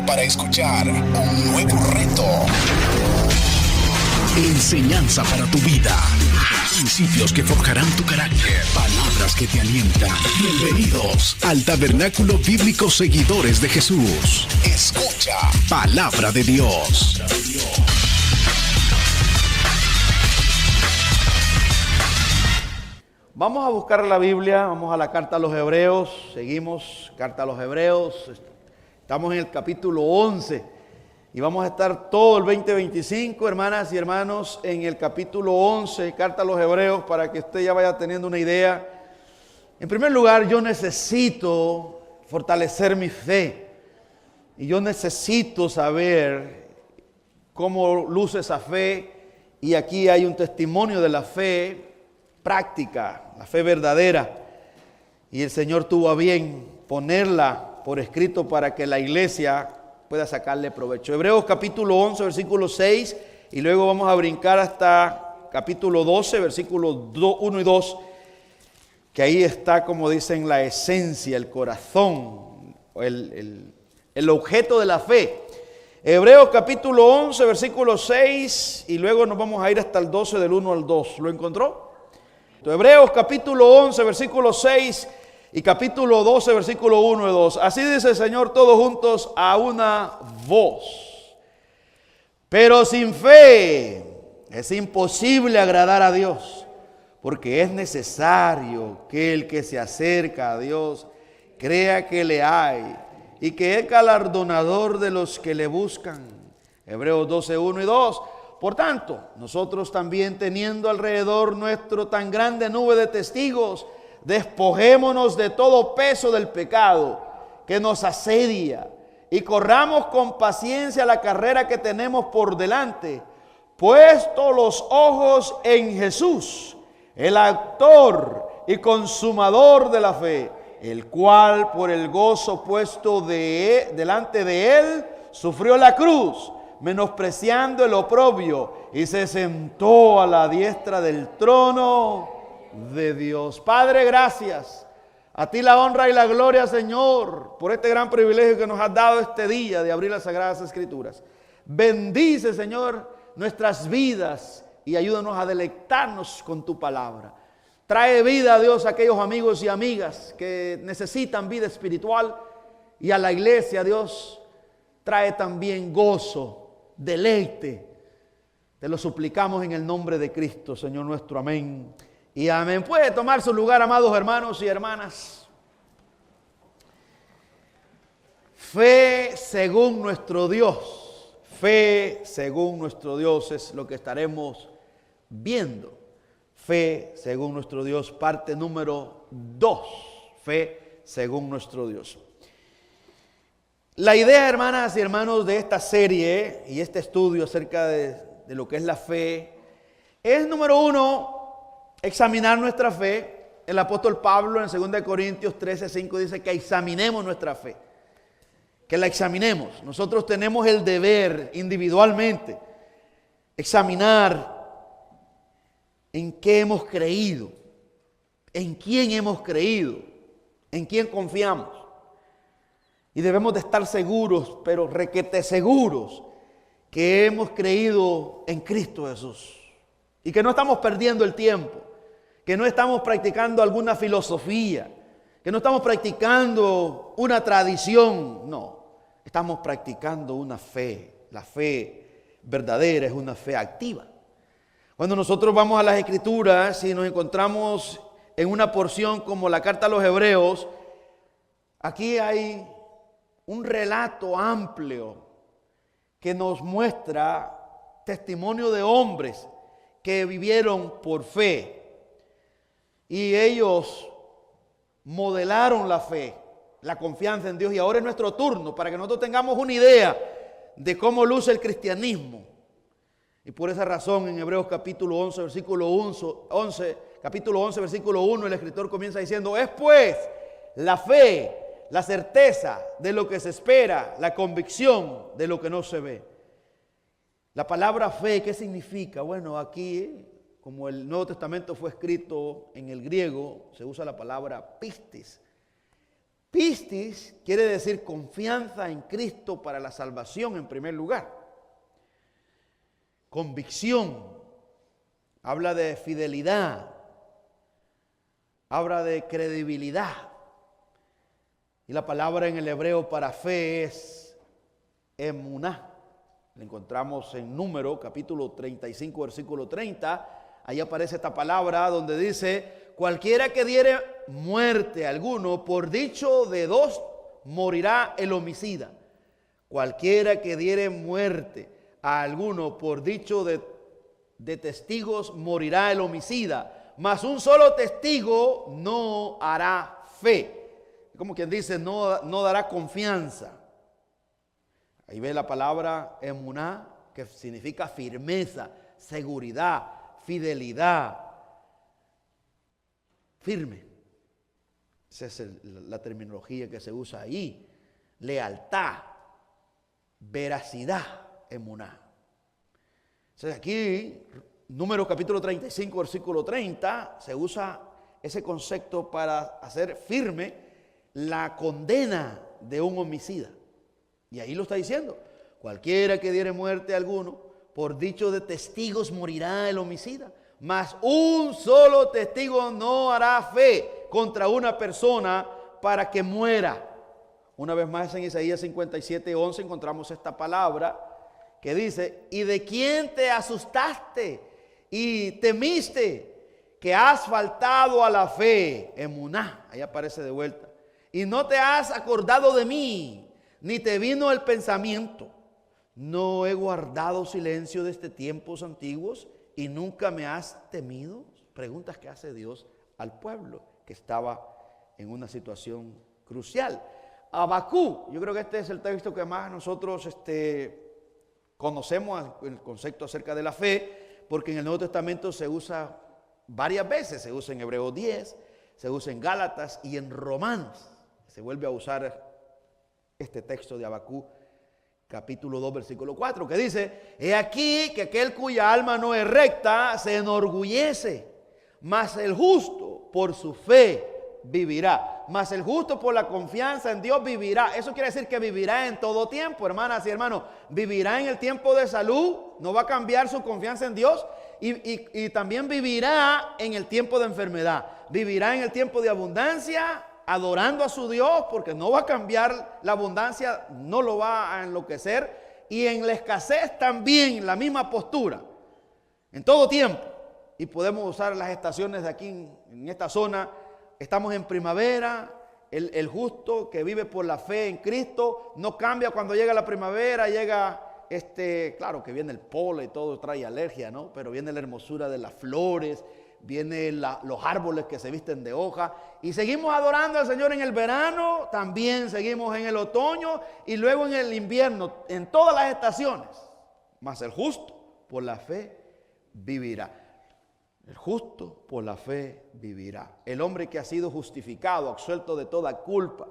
para escuchar un nuevo reto. Enseñanza para tu vida. Principios que forjarán tu carácter. Palabras que te alientan. Bienvenidos al Tabernáculo Bíblico Seguidores de Jesús. Escucha Palabra de Dios. Vamos a buscar la Biblia, vamos a la carta a los Hebreos, seguimos, carta a los Hebreos, estamos en el capítulo 11 y vamos a estar todo el 2025, hermanas y hermanos, en el capítulo 11, carta a los Hebreos, para que usted ya vaya teniendo una idea. En primer lugar, yo necesito fortalecer mi fe y yo necesito saber cómo luce esa fe, y aquí hay un testimonio de la fe práctica, la fe verdadera, y el Señor tuvo a bien ponerla por escrito para que la iglesia pueda sacarle provecho. Hebreos capítulo 11, versículo 6, y luego vamos a brincar hasta capítulo 12, versículos 1 y 2, que ahí está, como dicen, la esencia, el corazón, el objeto de la fe. Hebreos capítulo 11, versículo 6, y luego nos vamos a ir hasta el 12 del 1 al 2. ¿Lo encontró? Hebreos capítulo 11, versículo 6 y capítulo 12, versículo 1 y 2. Así dice el Señor, todos juntos a una voz. Pero sin fe es imposible agradar a Dios, porque es necesario que el que se acerca a Dios crea que le hay y que es galardonador de los que le buscan. Hebreos 12, 1 y 2. Por tanto, nosotros también, teniendo alrededor nuestro tan grande nube de testigos, despojémonos de todo peso del pecado que nos asedia y corramos con paciencia la carrera que tenemos por delante, puesto los ojos en Jesús, el autor y consumador de la fe, el cual por el gozo puesto delante de él sufrió la cruz, menospreciando el oprobio, y se sentó a la diestra del trono de Dios. Padre, gracias. A ti la honra y la gloria, Señor, por este gran privilegio que nos has dado este día de abrir las Sagradas Escrituras. Bendice, Señor, nuestras vidas y ayúdanos a deleitarnos con tu palabra. Trae vida, Dios, a aquellos amigos y amigas que necesitan vida espiritual, y a la iglesia, Dios, trae también gozo, deleite. Te lo suplicamos en el nombre de Cristo, Señor nuestro. Amén y amén. Puede tomar su lugar, amados hermanos y hermanas. Fe según nuestro Dios. Fe según nuestro Dios es lo que estaremos viendo. Fe según nuestro Dios, parte número 2. Fe según nuestro Dios. La idea, hermanas y hermanos, de esta serie y este estudio acerca de lo que es la fe es, número 1, examinar nuestra fe. El apóstol Pablo en 2 Corintios 13, 5 dice que examinemos nuestra fe, que la examinemos. Nosotros tenemos el deber individualmente examinar en qué hemos creído, en quién hemos creído, en quién confiamos. Y debemos de estar seguros, pero requete seguros, que hemos creído en Cristo Jesús. Y que no estamos perdiendo el tiempo, que no estamos practicando alguna filosofía, que no estamos practicando una tradición. No, estamos practicando una fe. La fe verdadera es una fe activa. Cuando nosotros vamos a las Escrituras y nos encontramos en una porción como la carta a los Hebreos, aquí hay un relato amplio que nos muestra testimonio de hombres que vivieron por fe, y ellos modelaron la fe, la confianza en Dios. Y ahora es nuestro turno para que nosotros tengamos una idea de cómo luce el cristianismo. Y por esa razón en Hebreos capítulo 11, versículo 1, el escritor comienza diciendo: es pues la fe, la certeza de lo que se espera, la convicción de lo que no se ve. La palabra fe, ¿qué significa? Bueno, aquí, como el Nuevo Testamento fue escrito en el griego, se usa la palabra pistis. Pistis quiere decir confianza en Cristo para la salvación en primer lugar. Convicción, habla de fidelidad, habla de credibilidad. Y la palabra en el hebreo para fe es emuná. La encontramos en Número, capítulo 35, versículo 30. Ahí aparece esta palabra donde dice: cualquiera que diere muerte a alguno, por dicho de dos, morirá el homicida. Cualquiera que diere muerte a alguno, por dicho de testigos, morirá el homicida. Mas un solo testigo no hará fe. Como quien dice, no dará confianza. Ahí ve la palabra emuná, que significa firmeza, seguridad, fidelidad, firme. Esa es la terminología que se usa ahí. Lealtad, veracidad, emuná. Entonces aquí, Números capítulo 35, versículo 30, se usa ese concepto para hacer firme la condena de un homicida. Y ahí lo está diciendo: cualquiera que diere muerte a alguno, por dicho de testigos morirá el homicida. Mas un solo testigo no hará fe contra una persona para que muera. Una vez más en Isaías 57:11 encontramos esta palabra que dice: ¿y de quién te asustaste y temiste, que has faltado a la fe? Emuná, ahí aparece de vuelta. Y no te has acordado de mí, ni te vino el pensamiento. ¿No he guardado silencio desde tiempos antiguos y nunca me has temido? Preguntas que hace Dios al pueblo que estaba en una situación crucial. Habacuc, yo creo que este es el texto que más nosotros conocemos, el concepto acerca de la fe, porque en el Nuevo Testamento se usa varias veces. Se usa en Hebreos 10, se usa en Gálatas y en Romanos. Se vuelve a usar este texto de Habacuc, capítulo 2, versículo 4, que dice: he aquí que aquel cuya alma no es recta se enorgullece, mas el justo por su fe vivirá. Mas el justo por la confianza en Dios vivirá. Eso quiere decir que vivirá en todo tiempo, hermanas y hermanos. Vivirá en el tiempo de salud, no va a cambiar su confianza en Dios. Y también vivirá en el tiempo de enfermedad. Vivirá en el tiempo de abundancia, adorando a su Dios, porque no va a cambiar la abundancia, no lo va a enloquecer. Y en la escasez también la misma postura, en todo tiempo. Y podemos usar las estaciones de aquí en esta zona. Estamos en primavera. El justo que vive por la fe en Cristo no cambia cuando llega la primavera. Llega claro que viene el polen y todo trae alergia, ¿no? Pero viene la hermosura de las flores, vienen los árboles que se visten de hoja, y seguimos adorando al Señor en el verano, también seguimos en el otoño y luego en el invierno, en todas las estaciones. Mas el justo por la fe vivirá. El justo por la fe vivirá. El hombre que ha sido justificado, absuelto de toda culpa.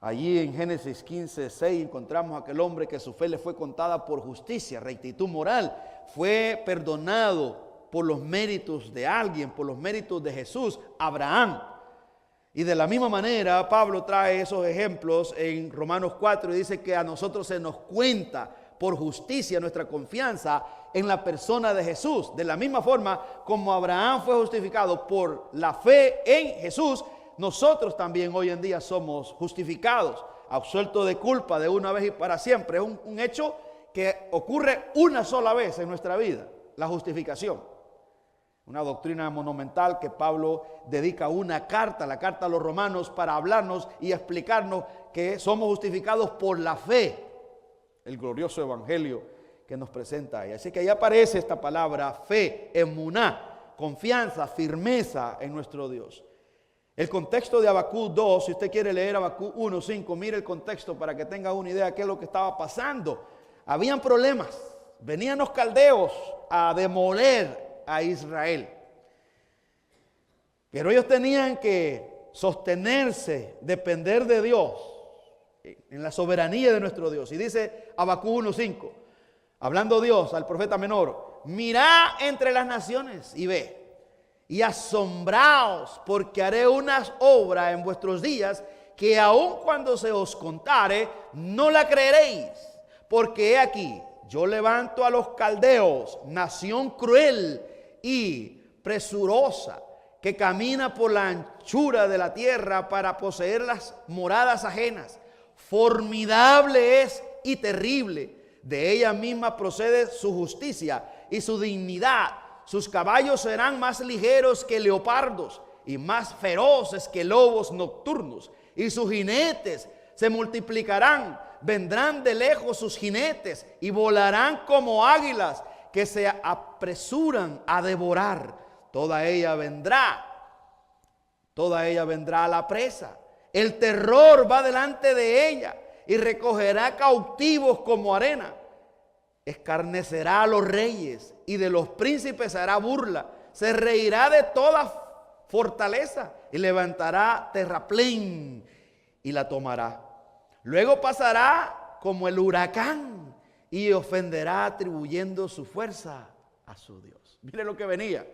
Allí en Génesis 15:6 encontramos a aquel hombre que su fe le fue contada por justicia, rectitud moral. Fue perdonado por los méritos de alguien, por los méritos de Jesús, Abraham. Y de la misma manera Pablo trae esos ejemplos en Romanos 4 y dice que a nosotros se nos cuenta por justicia nuestra confianza en la persona de Jesús. De la misma forma como Abraham fue justificado por la fe en Jesús, nosotros también hoy en día somos justificados, absueltos de culpa de una vez y para siempre. Es un hecho que ocurre una sola vez en nuestra vida, la justificación. Una doctrina monumental que Pablo dedica una carta, la carta a los romanos, para hablarnos y explicarnos que somos justificados por la fe. El glorioso evangelio que nos presenta ahí. Así que ahí aparece esta palabra fe, emuná, confianza, firmeza en nuestro Dios. El contexto de Habacuc 2, si usted quiere leer Habacuc 1:5, mire el contexto para que tenga una idea de qué es lo que estaba pasando. Habían problemas, venían los caldeos a demoler a Israel. Pero ellos tenían que sostenerse, depender de Dios, en la soberanía de nuestro Dios. Y dice Habacuc 1:5, hablando Dios al profeta menor: mirá entre las naciones y ve, y asombraos, porque haré unas obras en vuestros días que aun cuando se os contare, no la creeréis. Porque he aquí, yo levanto a los caldeos, nación cruel y presurosa, que camina por la anchura de la tierra para poseer las moradas ajenas. Formidable es y terrible. De ella misma procede su justicia y su dignidad. Sus caballos serán más ligeros que leopardos y más feroces que lobos nocturnos. Y sus jinetes se multiplicarán. Vendrán de lejos sus jinetes y volarán como águilas que se apresuran a devorar. Toda ella vendrá a la presa. El terror va delante de ella y recogerá cautivos como arena. Escarnecerá a los reyes y de los príncipes hará burla. Se reirá de toda fortaleza y levantará terraplén y la tomará. Luego pasará como el huracán y ofenderá atribuyendo su fuerza a su Dios. Mire lo que venía.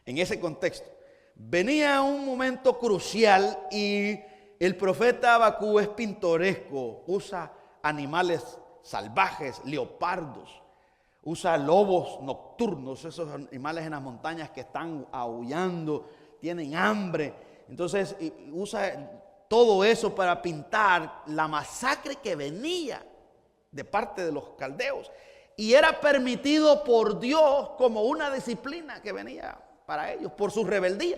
En ese contexto, venía un momento crucial y el profeta Habacuc es pintoresco. Usa animales salvajes, leopardos, usa lobos nocturnos, esos animales en las montañas que están aullando, tienen hambre. Entonces usa todo eso para pintar la masacre que venía de parte de los caldeos. Y era permitido por Dios como una disciplina que venía para ellos, por su rebeldía.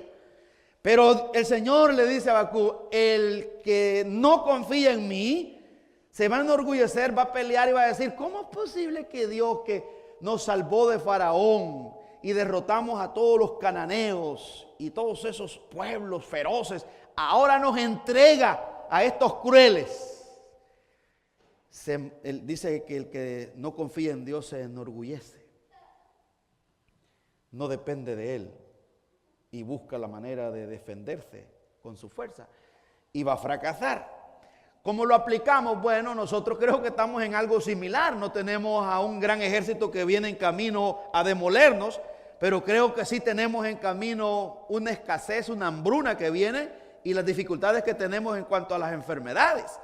Pero el Señor le dice a Habacuc: el que no confía en mí se va a enorgullecer, va a pelear y va a decir: ¿cómo es posible que Dios, que nos salvó de Faraón y derrotamos a todos los cananeos y todos esos pueblos feroces, ahora nos entrega a estos crueles? Él dice que el que no confía en Dios se enorgullece, no depende de Él y busca la manera de defenderse con su fuerza y va a fracasar. ¿Cómo lo aplicamos? Bueno, nosotros creo que estamos en algo similar. No tenemos a un gran ejército que viene en camino a demolernos, pero creo que sí tenemos en camino una escasez, una hambruna que viene y las dificultades que tenemos en cuanto a las enfermedades.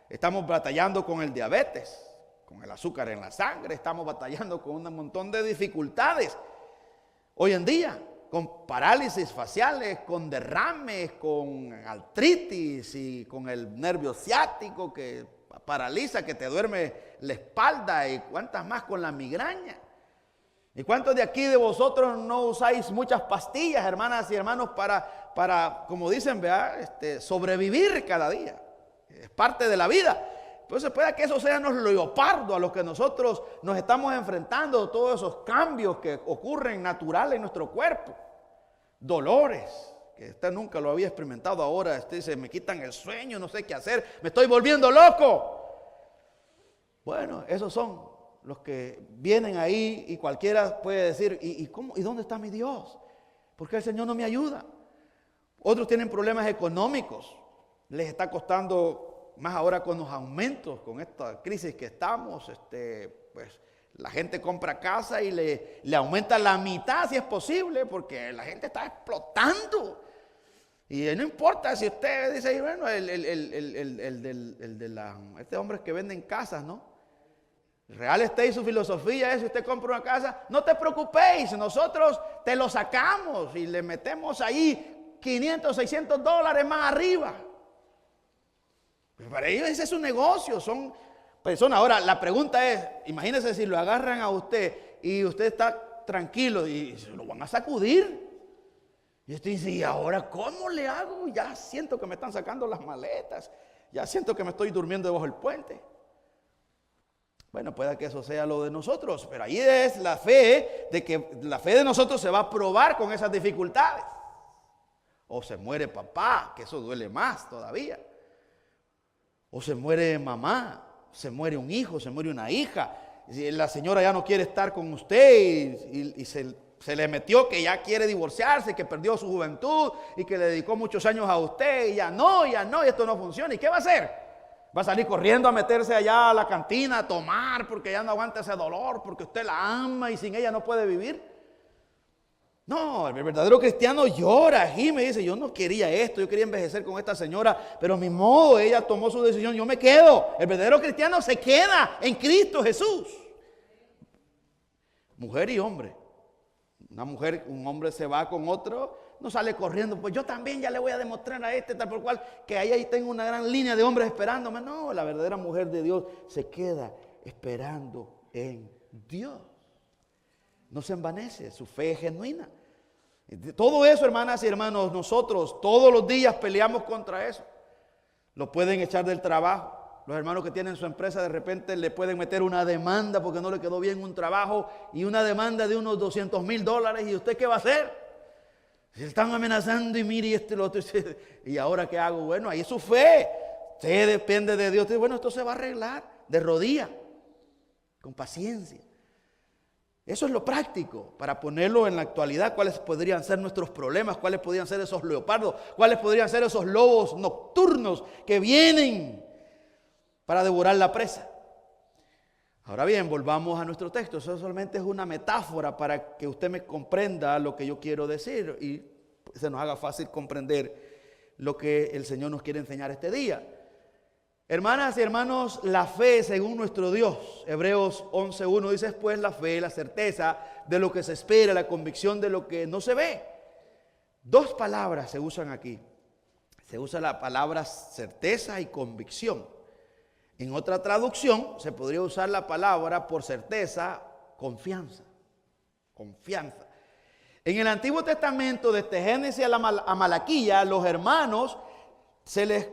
Estamos batallando con el diabetes, con el azúcar en la sangre, estamos batallando con un montón de dificultades hoy en día, con parálisis faciales, con derrames, con artritis y con el nervio ciático que paraliza, que te duerme la espalda, y cuántas más con la migraña. ¿Y cuántos de aquí de vosotros no usáis muchas pastillas, hermanas y hermanos, para como dicen, sobrevivir cada día? Es parte de la vida. Entonces puede que eso sea los leopardos a los que nosotros nos estamos enfrentando, todos esos cambios que ocurren naturales en nuestro cuerpo. Dolores, que usted nunca lo había experimentado ahora. Usted dice: me quitan el sueño, no sé qué hacer, me estoy volviendo loco. Bueno, esos son los que vienen ahí y cualquiera puede decir: ¿y cómo? ¿Y dónde está mi Dios? ¿Por qué el Señor no me ayuda? Otros tienen problemas económicos, les está costando más ahora con los aumentos, con esta crisis que estamos, pues la gente compra casa y le aumenta la mitad si es posible, porque la gente está explotando. Y no importa si usted dice: bueno, este hombre que vende en casas, ¿no? Real Estate y su filosofía es: si usted compra una casa, no te preocupéis, nosotros te lo sacamos y le metemos ahí $500, $600 más arriba. Para ellos ese es su negocio, son personas. Ahora la pregunta es: imagínense si lo agarran a usted y usted está tranquilo y se lo van a sacudir. Y usted dice: ¿y ahora cómo le hago? Ya siento que me están sacando las maletas, ya siento que me estoy durmiendo debajo del puente. Bueno, puede que eso sea lo de nosotros, pero ahí es la fe, de que la fe de nosotros se va a probar con esas dificultades. O se muere papá, que eso duele más todavía. O se muere mamá, se muere un hijo, se muere una hija. Y la señora ya no quiere estar con usted y se le metió que ya quiere divorciarse, que perdió su juventud y que le dedicó muchos años a usted y ya no, y esto no funciona. ¿Y qué va a hacer? Va a salir corriendo a meterse allá a la cantina a tomar porque ya no aguanta ese dolor, porque usted la ama y sin ella no puede vivir. No, el verdadero cristiano llora, gime, dice, yo no quería esto, yo quería envejecer con esta señora, pero ni modo, ella tomó su decisión, yo me quedo. El verdadero cristiano se queda en Cristo Jesús. Mujer y hombre. Una mujer, un hombre se va con otro, no sale corriendo, pues yo también ya le voy a demostrar a este tal por cual, que ahí tengo una gran línea de hombres esperándome. No, la verdadera mujer de Dios se queda esperando en Dios. No se envanece, su fe es genuina. Todo eso, hermanas y hermanos, nosotros todos los días peleamos contra eso. Lo pueden echar del trabajo. Los hermanos que tienen su empresa de repente le pueden meter una demanda porque no le quedó bien un trabajo y una demanda de unos $200,000. ¿Y usted qué va a hacer? Se están amenazando y mire y este lo otro. ¿Y ahora qué hago? Bueno, ahí es su fe. Usted depende de Dios. Usted, bueno, esto se va a arreglar de rodillas, con paciencia. Eso es lo práctico, para ponerlo en la actualidad, cuáles podrían ser nuestros problemas, cuáles podrían ser esos leopardos, cuáles podrían ser esos lobos nocturnos que vienen para devorar la presa. Ahora bien, volvamos a nuestro texto. Eso solamente es una metáfora para que usted me comprenda lo que yo quiero decir y se nos haga fácil comprender lo que el Señor nos quiere enseñar este día. Hermanas y hermanos, la fe según nuestro Dios. Hebreos 11:1 dice, pues la fe, la certeza de lo que se espera, la convicción de lo que no se ve. Dos palabras se usan aquí. Se usa la palabra certeza y convicción. En otra traducción se podría usar la palabra por certeza, confianza. Confianza. En el Antiguo Testamento, desde Génesis a Malaquía, los hermanos se les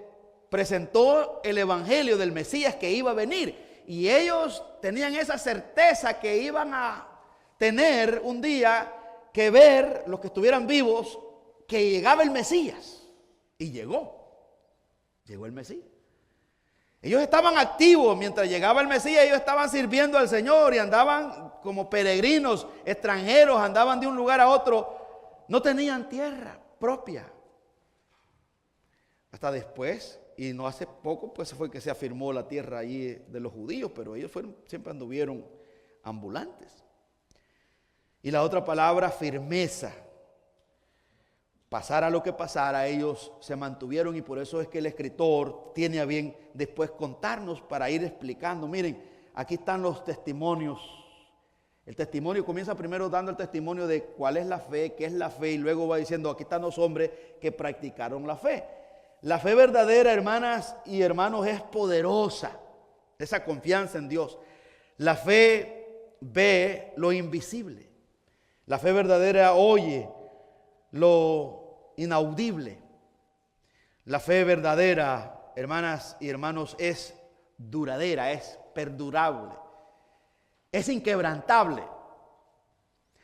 presentó el evangelio del Mesías que iba a venir. Y ellos tenían esa certeza que iban a tener un día que ver, los que estuvieran vivos, que llegaba el Mesías. Y llegó el Mesías. Ellos estaban activos mientras llegaba el Mesías, ellos estaban sirviendo al Señor y andaban como peregrinos extranjeros, andaban de un lugar a otro, no tenían tierra propia. Hasta después, y no hace poco, pues fue que se afirmó la tierra allí de los judíos, pero ellos siempre anduvieron ambulantes. Y la otra palabra, firmeza. Pasara lo que pasara, ellos se mantuvieron y por eso es que el escritor tiene a bien después contarnos para ir explicando. Miren, aquí están los testimonios. El testimonio comienza primero dando el testimonio de cuál es la fe, qué es la fe, y luego va diciendo, aquí están los hombres que practicaron la fe. La fe verdadera, hermanas y hermanos, es poderosa, esa confianza en Dios. La fe ve lo invisible. La fe verdadera oye lo inaudible. La fe verdadera, hermanas y hermanos, es duradera, es perdurable, es inquebrantable.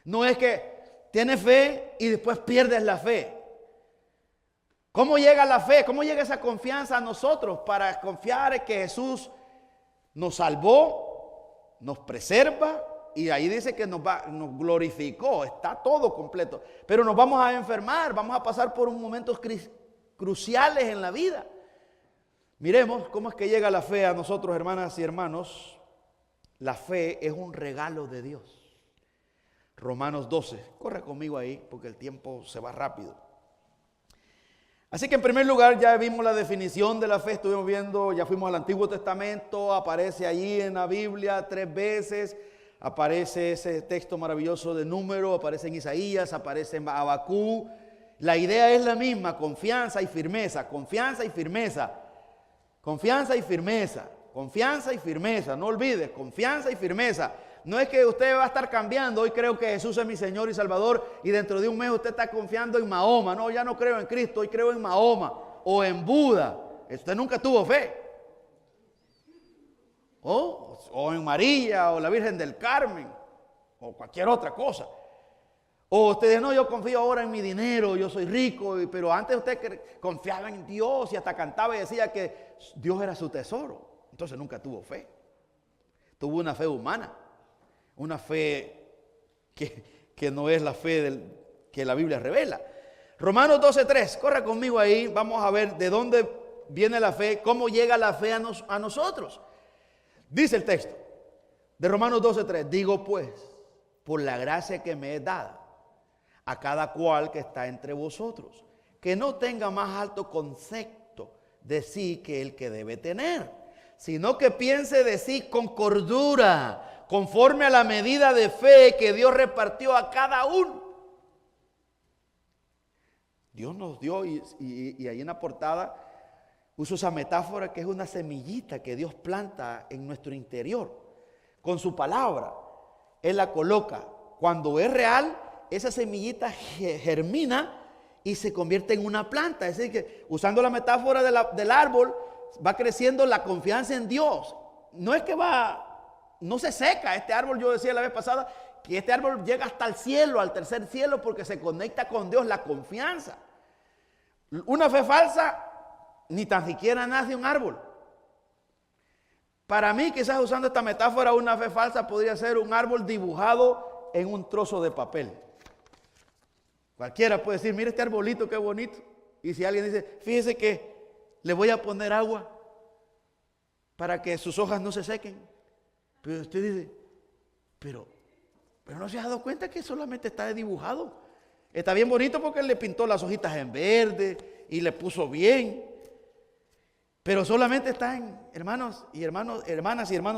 No es que tienes fe y después pierdes la fe. ¿Cómo llega la fe? ¿Cómo llega esa confianza a nosotros para confiar que Jesús nos salvó, nos preserva? Y ahí dice que nos glorificó, está todo completo. Pero nos vamos a enfermar, vamos a pasar por momentos cruciales en la vida. Miremos cómo es que llega la fe a nosotros, hermanas y hermanos. La fe es un regalo de Dios. Romanos 12, corre conmigo ahí porque el tiempo se va rápido. Así que en primer lugar ya vimos la definición de la fe, estuvimos viendo, ya fuimos al Antiguo Testamento, aparece allí en la Biblia 3 veces. Aparece ese texto maravilloso de Número, aparece en Isaías, aparece en Abacú. La idea es la misma, confianza y firmeza, confianza y firmeza, confianza y firmeza, confianza y firmeza. No olvides, confianza y firmeza. No es que usted va a estar cambiando, hoy creo que Jesús es mi Señor y Salvador y dentro de un mes usted está confiando en Mahoma. No, ya no creo en Cristo, hoy creo en Mahoma o en Buda. Usted nunca tuvo fe. O en María, o la Virgen del Carmen, o cualquier otra cosa. O usted dice, no, yo confío ahora en mi dinero, yo soy rico, pero antes usted confiaba en Dios y hasta cantaba y decía que Dios era su tesoro. Entonces nunca tuvo fe. Tuvo una fe humana, una fe que no es la fe que la Biblia revela. Romanos 12:3, corra conmigo ahí, vamos a ver de dónde viene la fe, cómo llega la fe a nosotros. Dice el texto de Romanos 12:3, digo pues, por la gracia que me es dada, a cada cual que está entre vosotros, que no tenga más alto concepto de sí que el que debe tener, sino que piense de sí con cordura, conforme a la medida de fe que Dios repartió a cada uno. Dios nos dio, y ahí en la portada uso esa metáfora que es una semillita que Dios planta en nuestro interior. Con su palabra, Él la coloca. Cuando es real, esa semillita germina y se convierte en una planta. Es decir, que usando la metáfora del árbol, va creciendo la confianza en Dios. No es que no se seca este árbol. Yo decía la vez pasada que este árbol llega hasta el cielo, al tercer cielo, porque se conecta con Dios, la confianza. Una fe falsa ni tan siquiera nace un árbol. Para mí, quizás usando esta metáfora, una fe falsa podría ser un árbol dibujado en un trozo de papel. Cualquiera puede decir, mire este arbolito, qué bonito. Y si alguien dice, fíjese que le voy a poner agua para que sus hojas no se sequen. Pero usted dice, pero no se ha dado cuenta que solamente está dibujado. Está bien bonito porque él le pintó las hojitas en verde y le puso bien. Pero solamente está hermanas y hermanos,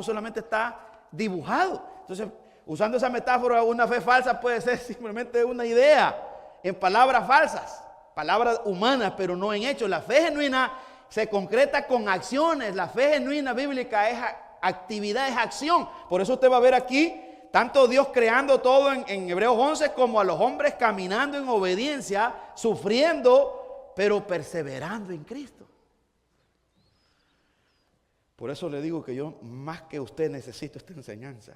solamente está dibujado. Entonces, usando esa metáfora, una fe falsa puede ser simplemente una idea en palabras falsas, palabras humanas, pero no en hechos. La fe genuina se concreta con acciones. La fe genuina bíblica es actividad, es acción. Por eso usted va a ver aquí tanto Dios creando todo en Hebreos 11 como a los hombres caminando en obediencia, sufriendo, pero perseverando en Cristo. Por eso le digo que yo más que usted necesito esta enseñanza.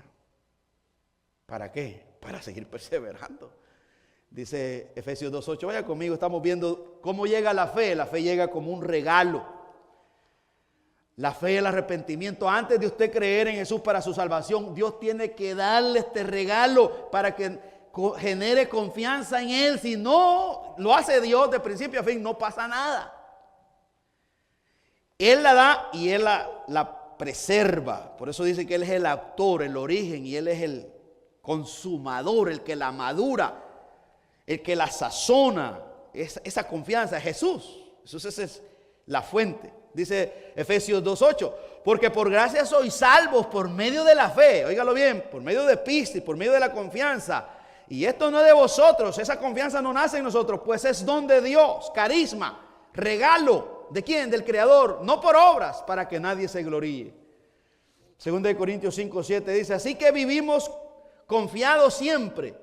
¿Para qué? Para seguir perseverando. Dice Efesios 2:8, vaya conmigo, estamos viendo cómo llega la fe. La fe llega como un regalo. La fe y el arrepentimiento. Antes de usted creer en Jesús para su salvación, Dios tiene que darle este regalo para que genere confianza en Él. Si no lo hace Dios de principio a fin, no pasa nada. Él la da y Él la preserva. Por eso dice que Él es el autor, el origen, y Él es el consumador, el que la madura, el que la sazona. Esa confianza es Jesús. Esa es la fuente. Dice Efesios 2:8, porque por gracia sois salvos por medio de la fe. Óigalo bien, por medio de pistis, por medio de la confianza. Y esto no es de vosotros, esa confianza no nace en nosotros, pues es don de Dios, carisma, regalo. ¿De quién? Del Creador, no por obras, para que nadie se gloríe. 2 Corintios 5:7 dice, así que vivimos confiados siempre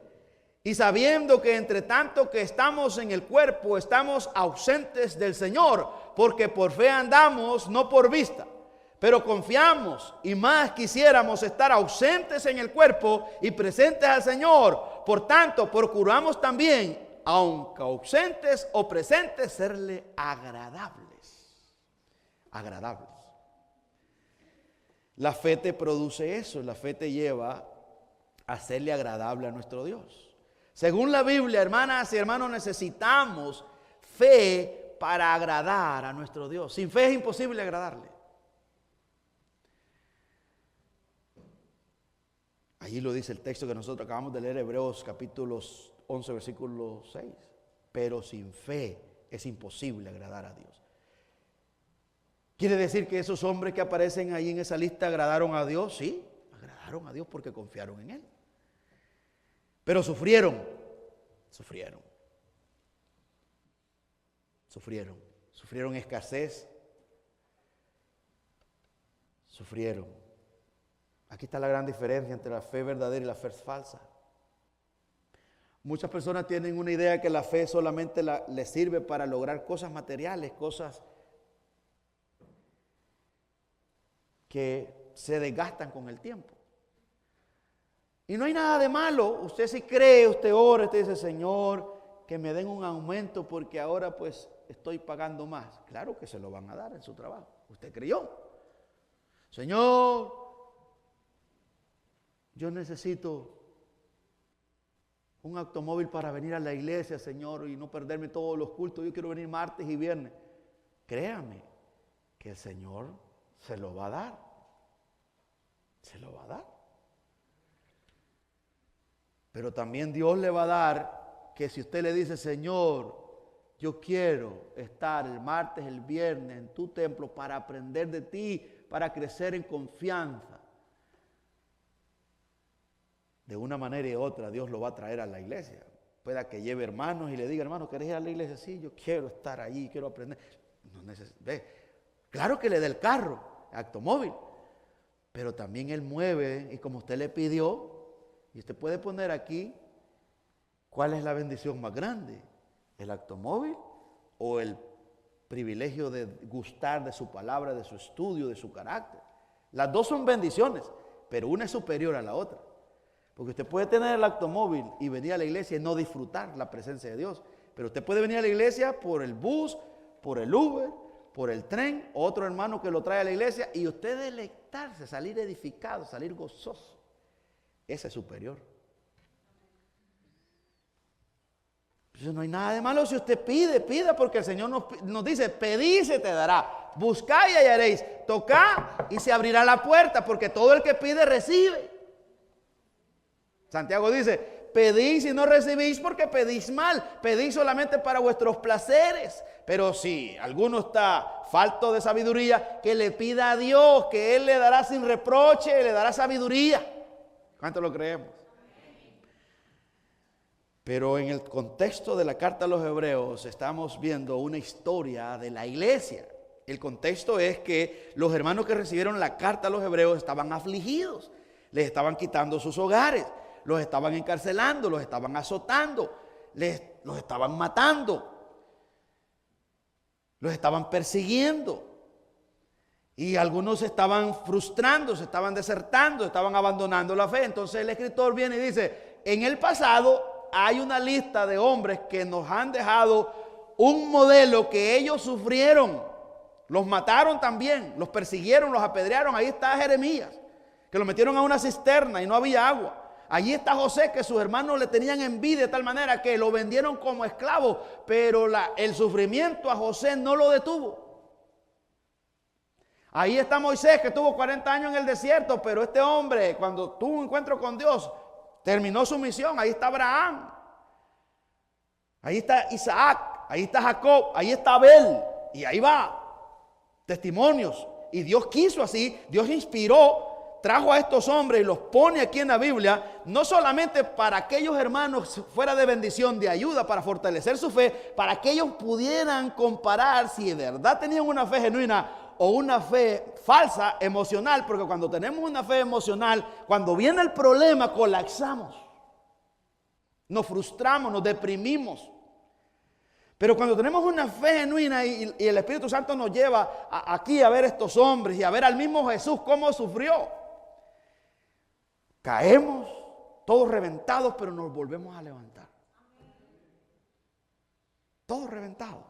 y sabiendo que entre tanto que estamos en el cuerpo, estamos ausentes del Señor, porque por fe andamos, no por vista. Pero confiamos y más quisiéramos estar ausentes en el cuerpo y presentes al Señor. Por tanto, procuramos también, aunque ausentes o presentes, serle agradables. Agradables. La fe te produce eso. La fe te lleva a serle agradable a nuestro Dios. Según la Biblia, hermanas y hermanos, necesitamos fe para agradar a nuestro Dios. Sin fe es imposible agradarle. Allí lo dice el texto que nosotros acabamos de leer, Hebreos capítulo 11, versículo 6. Pero sin fe es imposible agradar a Dios. ¿Quiere decir que esos hombres que aparecen ahí en esa lista agradaron a Dios? Sí, agradaron a Dios porque confiaron en Él. Pero sufrieron escasez, sufrieron. Aquí está la gran diferencia entre la fe verdadera y la fe falsa. Muchas personas tienen una idea que la fe solamente les sirve para lograr cosas materiales, cosas que se desgastan con el tiempo. Y no hay nada de malo. Usted si cree, usted ora, usted dice, Señor, que me den un aumento porque ahora pues estoy pagando más. Claro que se lo van a dar en su trabajo. Usted creyó. Señor, yo necesito un automóvil para venir a la iglesia, Señor, y no perderme todos los cultos. Yo quiero venir martes y viernes. Créame que el Señor se lo va a dar. Se lo va a dar. Pero también Dios le va a dar que si usted le dice, Señor, yo quiero estar el martes, el viernes en tu templo para aprender de ti, para crecer en confianza, de una manera y otra Dios lo va a traer a la iglesia. Pueda que lleve hermanos y le diga, hermano, ¿querés ir a la iglesia? Sí, yo quiero estar allí, quiero aprender. Claro que le dé el carro, automóvil, pero también Él mueve, y como usted le pidió, y usted puede poner aquí, ¿cuál es la bendición más grande? ¿El automóvil o el privilegio de gustar de su palabra, de su estudio, de su carácter? Las dos son bendiciones, pero una es superior a la otra. Porque usted puede tener el automóvil y venir a la iglesia y no disfrutar la presencia de Dios. Pero usted puede venir a la iglesia por el bus, por el Uber, por el tren, otro hermano que lo trae a la iglesia, y usted deleitarse, salir edificado, salir gozoso. Ese es superior. Entonces no hay nada de malo si usted pida, porque el Señor nos dice, pedid y se te dará, buscad y hallaréis, tocad y se abrirá la puerta, porque todo el que pide recibe. Santiago dice, pedís y no recibís porque pedís mal, pedís solamente para vuestros placeres. Pero si alguno está falto de sabiduría, que le pida a Dios, que Él le dará sin reproche, le dará sabiduría. ¿Cuánto lo creemos? Pero en el contexto de la carta a los Hebreos estamos viendo una historia de la iglesia. El contexto es que los hermanos que recibieron la carta a los Hebreos estaban afligidos, les estaban quitando sus hogares, los estaban encarcelando, los estaban azotando, los estaban matando, los estaban persiguiendo. Y algunos se estaban frustrando, se estaban desertando, estaban abandonando la fe. Entonces el escritor viene y dice, en el pasado hay una lista de hombres que nos han dejado un modelo que ellos sufrieron. Los mataron también, los persiguieron, los apedrearon. Ahí está Jeremías, que lo metieron a una cisterna y no había agua. Allí está José, que sus hermanos le tenían envidia de tal manera que lo vendieron como esclavo, pero el sufrimiento a José no lo detuvo. Ahí está Moisés, que tuvo 40 años en el desierto, pero este hombre, cuando tuvo un encuentro con Dios, terminó su misión. Ahí está Abraham, ahí está Isaac, ahí está Jacob, ahí está Abel, y ahí va, testimonios. Y Dios quiso así, Dios inspiró, trajo a estos hombres y los pone aquí en la Biblia, no solamente para aquellos hermanos fuera de bendición, de ayuda, para fortalecer su fe, para que ellos pudieran comparar si de verdad tenían una fe genuina o una fe falsa, emocional, porque cuando tenemos una fe emocional, cuando viene el problema, colapsamos, nos frustramos, nos deprimimos. Pero cuando tenemos una fe genuina y el Espíritu Santo nos lleva aquí a ver estos hombres y a ver al mismo Jesús cómo sufrió, caemos todos reventados, pero nos volvemos a levantar. Todos reventados.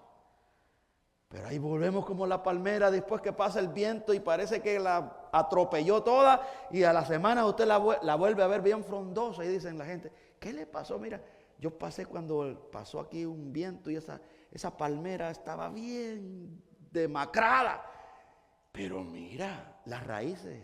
Pero ahí volvemos como la palmera después que pasa el viento y parece que la atropelló toda, y a la semana usted la vuelve a ver bien frondosa y dicen la gente, ¿qué le pasó? Mira, yo pasé cuando pasó aquí un viento y esa palmera estaba bien demacrada, pero mira las raíces.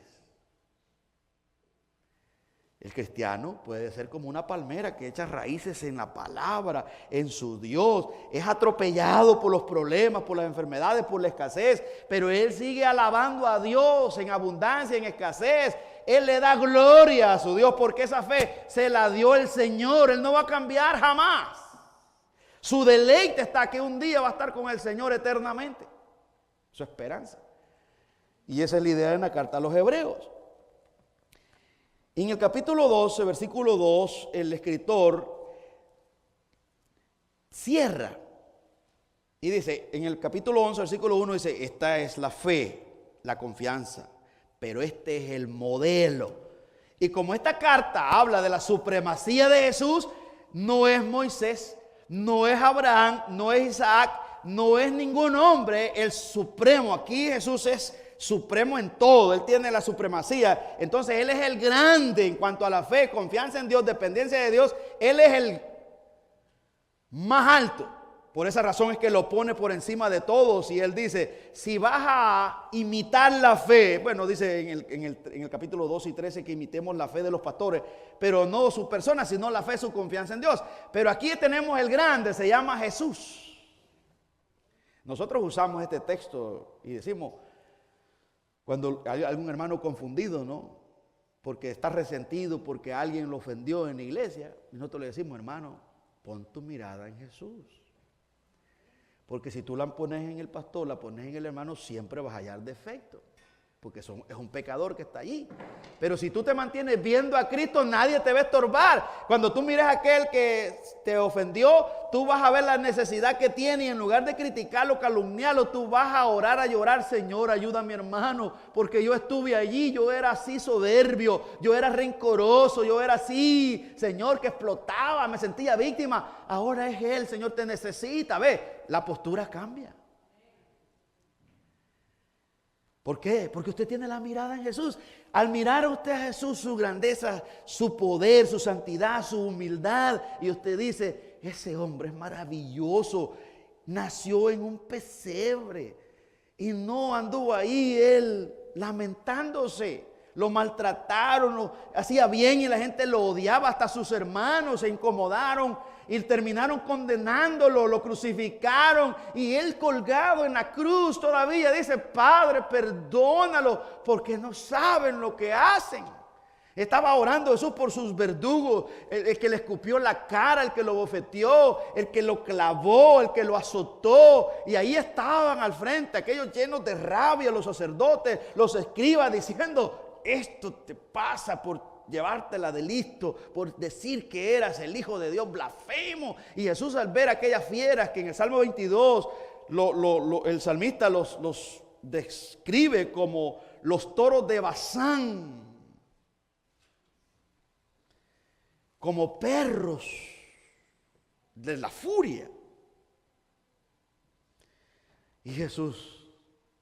El cristiano puede ser como una palmera que echa raíces en la palabra, en su Dios. Es atropellado por los problemas, por las enfermedades, por la escasez, pero él sigue alabando a Dios en abundancia, en escasez. Él le da gloria a su Dios porque esa fe se la dio el Señor. Él no va a cambiar jamás. Su deleite está que un día va a estar con el Señor eternamente. Su esperanza. Y esa es la idea en la carta a los Hebreos. En el capítulo 12, versículo 2, el escritor cierra y dice, en el capítulo 11, versículo 1, dice, esta es la fe, la confianza, pero este es el modelo. Y como esta carta habla de la supremacía de Jesús, no es Moisés, no es Abraham, no es Isaac, no es ningún hombre el supremo. Aquí Jesús es supremo en todo, Él tiene la supremacía. Entonces Él es el grande en cuanto a la fe, confianza en Dios, dependencia de Dios. Él es el más alto. Por esa razón es que lo pone por encima de todos. Y él dice, si vas a imitar la fe, bueno, dice en el capítulo 12 y 13 que imitemos la fe de los pastores, pero no su persona, sino la fe, su confianza en Dios. Pero aquí tenemos el grande, se llama Jesús. Nosotros usamos este texto y decimos, cuando hay algún hermano confundido, ¿no? Porque está resentido, porque alguien lo ofendió en la iglesia, y nosotros le decimos, hermano, pon tu mirada en Jesús. Porque si tú la pones en el pastor, la pones en el hermano, siempre vas a hallar defecto. Porque es un pecador que está allí. Pero si tú te mantienes viendo a Cristo, nadie te va a estorbar. Cuando tú mires a aquel que te ofendió, tú vas a ver la necesidad que tiene. Y en lugar de criticarlo, calumniarlo, tú vas a orar, a llorar. Señor, ayuda a mi hermano. Porque yo estuve allí, yo era así soberbio, yo era rencoroso, yo era así, Señor, que explotaba, me sentía víctima. Ahora es Él, Señor, te necesita. Ve, la postura cambia. ¿Por qué? Porque usted tiene la mirada en Jesús. Al mirar a usted a Jesús, su grandeza, su poder, su santidad, su humildad, y usted dice, ese hombre es maravilloso, nació en un pesebre y no anduvo ahí él lamentándose. Lo maltrataron, lo hacía bien y la gente lo odiaba, hasta sus hermanos se incomodaron y terminaron condenándolo, lo crucificaron y él colgado en la cruz todavía dice, Padre, perdónalo porque no saben lo que hacen. Estaba orando Jesús por sus verdugos, el que le escupió la cara, el que lo bofeteó, el que lo clavó, el que lo azotó. Y ahí estaban al frente, aquellos llenos de rabia, los sacerdotes, los escribas, diciendo, esto te pasa por llevártela de listo, por decir que eras el Hijo de Dios, blasfemo. Y Jesús, al ver aquellas fieras que en el Salmo 22 el salmista los describe como los toros de Basán, como perros de la furia. Y Jesús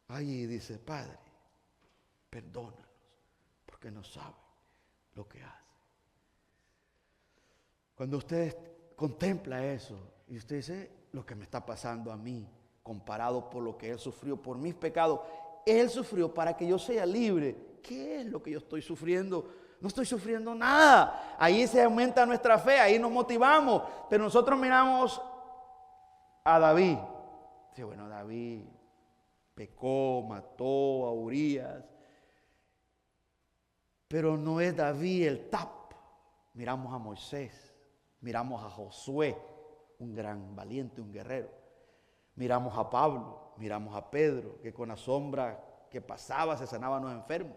allí dice, Padre, perdónalos porque no saben lo que hacen. Cuando usted contempla eso y usted dice, lo que me está pasando a mí, comparado por lo que Él sufrió por mis pecados, Él sufrió para que yo sea libre. ¿Qué es lo que yo estoy sufriendo? No estoy sufriendo nada. Ahí se aumenta nuestra fe, ahí nos motivamos. Pero nosotros miramos a David. Sí, bueno, David pecó, mató a Urías. Pero no es David el top. Miramos a Moisés, miramos a Josué, un gran valiente, un guerrero. Miramos a Pablo, miramos a Pedro, que con la sombra que pasaba se sanaban los enfermos.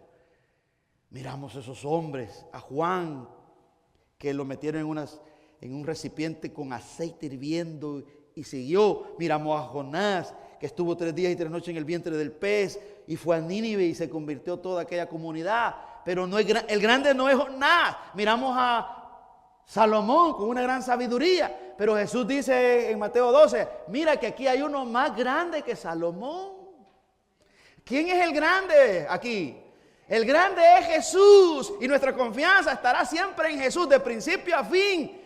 Miramos a esos hombres, a Juan, que lo metieron en un recipiente con aceite hirviendo y siguió. Miramos a Jonás, que estuvo 3 días y 3 noches en el vientre del pez y fue a Nínive y se convirtió toda aquella comunidad. Pero no el grande no es Jonás. Miramos a Salomón con una gran sabiduría. Pero Jesús dice en Mateo 12, mira que aquí hay uno más grande que Salomón. ¿Quién es el grande aquí? El grande es Jesús y nuestra confianza estará siempre en Jesús de principio a fin.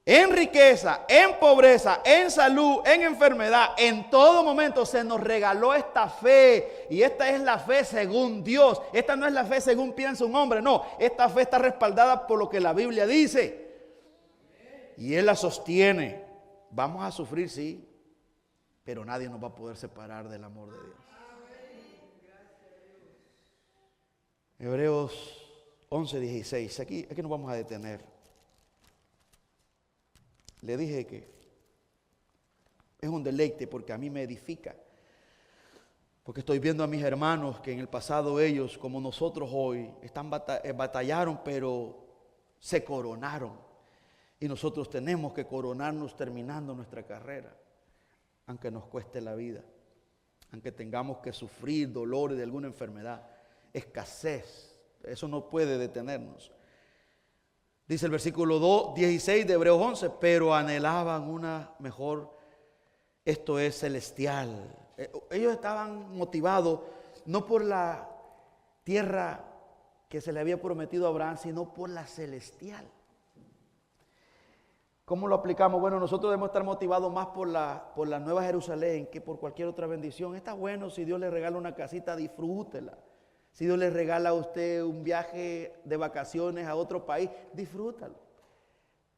En riqueza, en pobreza, en salud, en enfermedad, en todo momento se nos regaló esta fe. Y esta es la fe según Dios. Esta no es la fe según piensa un hombre, no. Esta fe está respaldada por lo que la Biblia dice. Y Él la sostiene. Vamos a sufrir, sí, pero nadie nos va a poder separar del amor de Dios. Hebreos 11:16. Aquí nos vamos a detener. Le dije que es un deleite porque a mí me edifica. Porque estoy viendo a mis hermanos que en el pasado ellos, como nosotros hoy, batallaron, pero se coronaron. Y nosotros tenemos que coronarnos terminando nuestra carrera, aunque nos cueste la vida, aunque tengamos que sufrir dolores de alguna enfermedad, escasez. Eso no puede detenernos. Dice el versículo 16 de Hebreos 11, pero anhelaban una mejor, esto es celestial. Ellos estaban motivados no por la tierra que se le había prometido a Abraham, sino por la celestial. ¿Cómo lo aplicamos? Bueno, nosotros debemos estar motivados más por la Nueva Jerusalén que por cualquier otra bendición. Está bueno, si Dios le regala una casita, disfrútela. Si Dios le regala a usted un viaje de vacaciones a otro país, disfrútalo.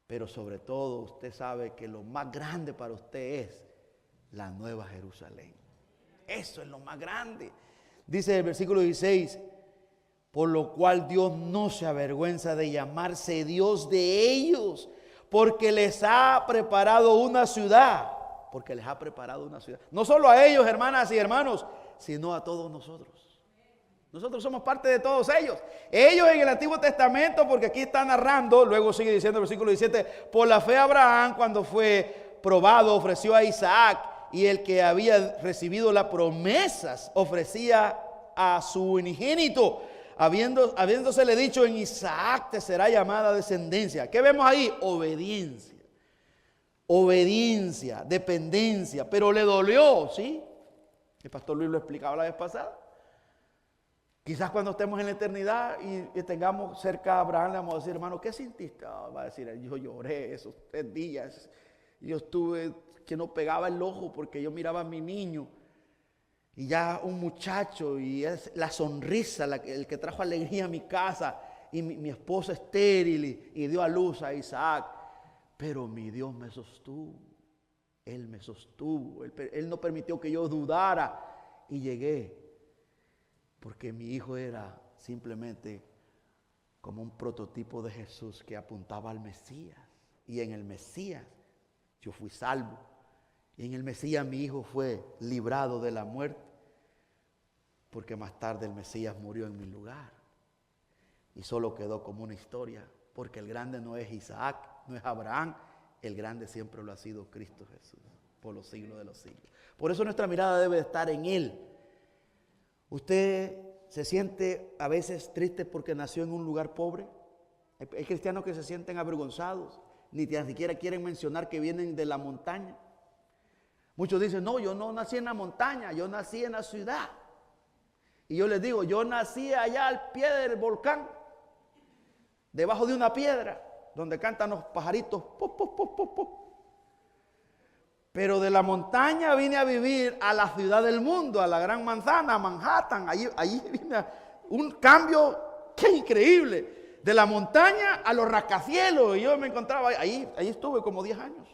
Pero sobre todo usted sabe que lo más grande para usted es la Nueva Jerusalén. Eso es lo más grande. Dice el versículo 16, por lo cual Dios no se avergüenza de llamarse Dios de ellos, porque les ha preparado una ciudad. Porque les ha preparado una ciudad. No solo a ellos, hermanas y hermanos, sino a todos nosotros. Nosotros somos parte de todos ellos. Ellos en el Antiguo Testamento, porque aquí está narrando, luego sigue diciendo el versículo 17, por la fe Abraham, cuando fue probado, ofreció a Isaac, y el que había recibido las promesas ofrecía a su unigénito, habiéndosele dicho, en Isaac te será llamada descendencia. ¿Qué vemos ahí? Obediencia. Obediencia, dependencia, pero le dolió, ¿sí? El pastor Luis lo explicaba la vez pasada. Quizás cuando estemos en la eternidad y tengamos cerca a Abraham, le vamos a decir, hermano, ¿qué sintiste? Va a decir, yo lloré esos 3 días. Yo estuve que no pegaba el ojo porque yo miraba a mi niño. Y ya un muchacho, y es la sonrisa, el que trajo alegría a mi casa. Y mi esposa estéril y dio a luz a Isaac. Pero mi Dios me sostuvo. Él me sostuvo. Él no permitió que yo dudara. Y llegué. Porque mi hijo era simplemente como un prototipo de Jesús que apuntaba al Mesías. Y en el Mesías yo fui salvo. Y en el Mesías mi hijo fue librado de la muerte. Porque más tarde el Mesías murió en mi lugar. Y solo quedó como una historia. Porque el grande no es Isaac, no es Abraham. El grande siempre lo ha sido Cristo Jesús. Por los siglos de los siglos. Por eso nuestra mirada debe estar en Él. ¿Usted se siente a veces triste porque nació en un lugar pobre? Hay cristianos que se sienten avergonzados, ni siquiera quieren mencionar que vienen de la montaña. Muchos dicen, no, yo no nací en la montaña, yo nací en la ciudad. Y yo les digo, yo nací allá al pie del volcán, debajo de una piedra, donde cantan los pajaritos, pop, pop, pop, pop, pop. Pero de la montaña vine a vivir a la ciudad del mundo, a la gran manzana, a Manhattan. Allí vine un cambio que increíble. De la montaña a los rascacielos. Y yo me encontraba ahí estuve como 10 años.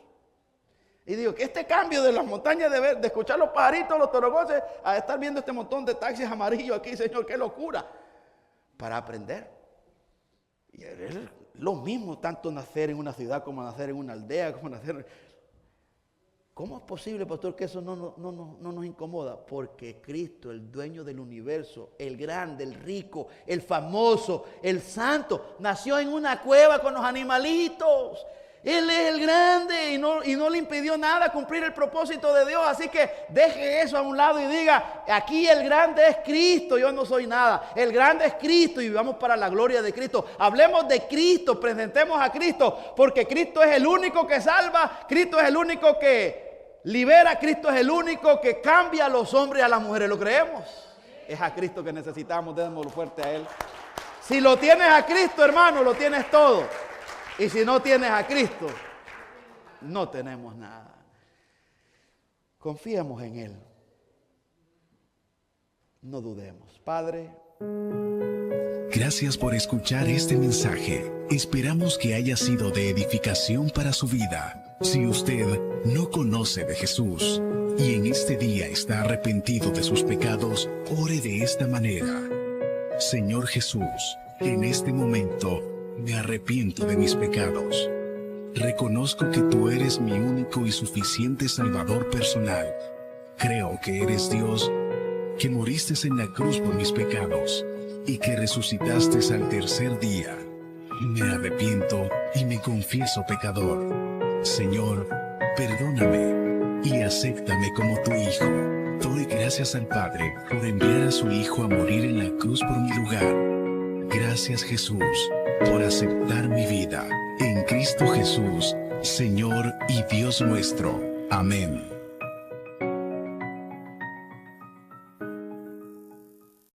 Y digo, que este cambio de las montañas de escuchar los pajaritos, los torogoces, a estar viendo este montón de taxis amarillos aquí, Señor, qué locura. Para aprender. Y es lo mismo, tanto nacer en una ciudad como nacer en una aldea, como nacer... ¿Cómo es posible, pastor, que eso no nos incomoda? Porque Cristo, el dueño del universo, el grande, el rico, el famoso, el santo, nació en una cueva con los animalitos. Él es el grande y no le impidió nada cumplir el propósito de Dios. Así que deje eso a un lado y diga, aquí el grande es Cristo, yo no soy nada. El grande es Cristo y vivamos para la gloria de Cristo. Hablemos de Cristo, presentemos a Cristo, porque Cristo es el único que salva, Cristo es el único que libera, Cristo es el único que cambia a los hombres y a las mujeres. ¿Lo creemos? Es a Cristo que necesitamos, démoslo fuerte a Él. Si lo tienes a Cristo, hermano, lo tienes todo. Y si no tienes a Cristo, no tenemos nada. Confiemos en Él. No dudemos. Padre. Gracias por escuchar este mensaje. Esperamos que haya sido de edificación para su vida. Si usted no conoce de Jesús y en este día está arrepentido de sus pecados, ore de esta manera. Señor Jesús, en este momento me arrepiento de mis pecados. Reconozco que tú eres mi único y suficiente Salvador personal. Creo que eres Dios, que moriste en la cruz por mis pecados y que resucitaste al tercer día. Me arrepiento y me confieso pecador. Señor, perdóname y acéptame como tu Hijo. Doy gracias al Padre por enviar a su Hijo a morir en la cruz por mi lugar. Gracias, Jesús, por aceptar mi vida. En Cristo Jesús, Señor y Dios nuestro. Amén.